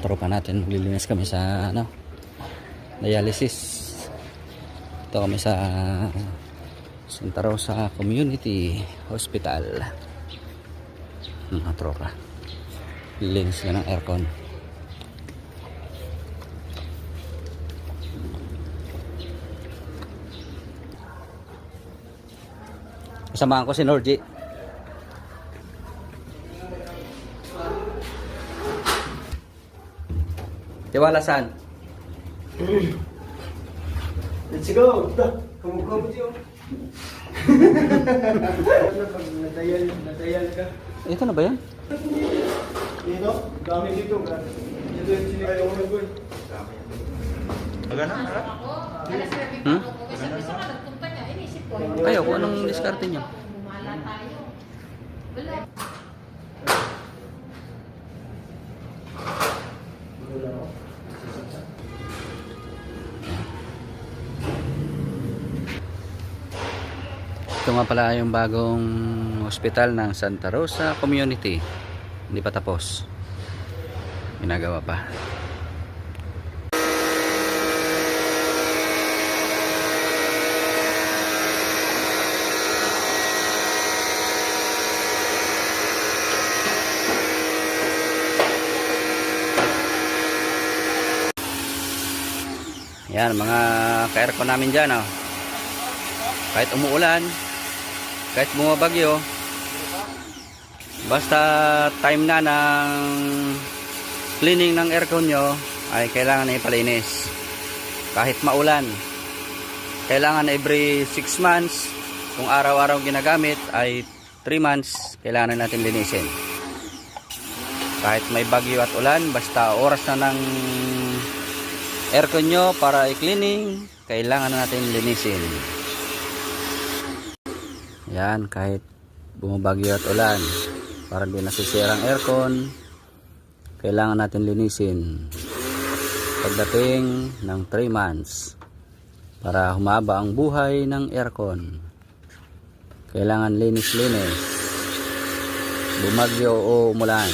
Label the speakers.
Speaker 1: tropa natin. Maglilinis kami sa dialysis. Ito kami sa Santa Rosa Community Hospital. Mga tropa, lilinis sila ng aircon. Kasamahan ko si Norji. Tiwala saan?
Speaker 2: Let's go! Kamukha mo siya. Nadayal ka.
Speaker 1: Ito na ba yan?
Speaker 2: Dito? Dami dito. Dito yung sinikayo ko ko.
Speaker 3: Magana?
Speaker 1: Kayo, kung anong diskarte nyo?
Speaker 4: Bumala tayo. Wala.
Speaker 1: Ito nga pala yung bagong hospital ng Santa Rosa Community. Hindi pa tapos. Ginagawa pa. Yan, mga ka-aircon namin dyan, oh. Kahit umuulan, kahit bumabagyo, basta time na ng cleaning ng aircon nyo, ay kailangan na ipalinis. Kahit maulan, kailangan every 6 months, kung araw-araw ginagamit, ay 3 months, kailangan natin linisin. Kahit may bagyo at ulan, basta oras na ng aircon nyo para i-cleaning, kailangan na natin linisin. Yan, kahit bumabagyo at ulan, para di nasisira ang aircon, kailangan natin linisin pagdating ng 3 months para humaba ang buhay ng aircon. Kailangan linis-linis, bumagyo o umulan.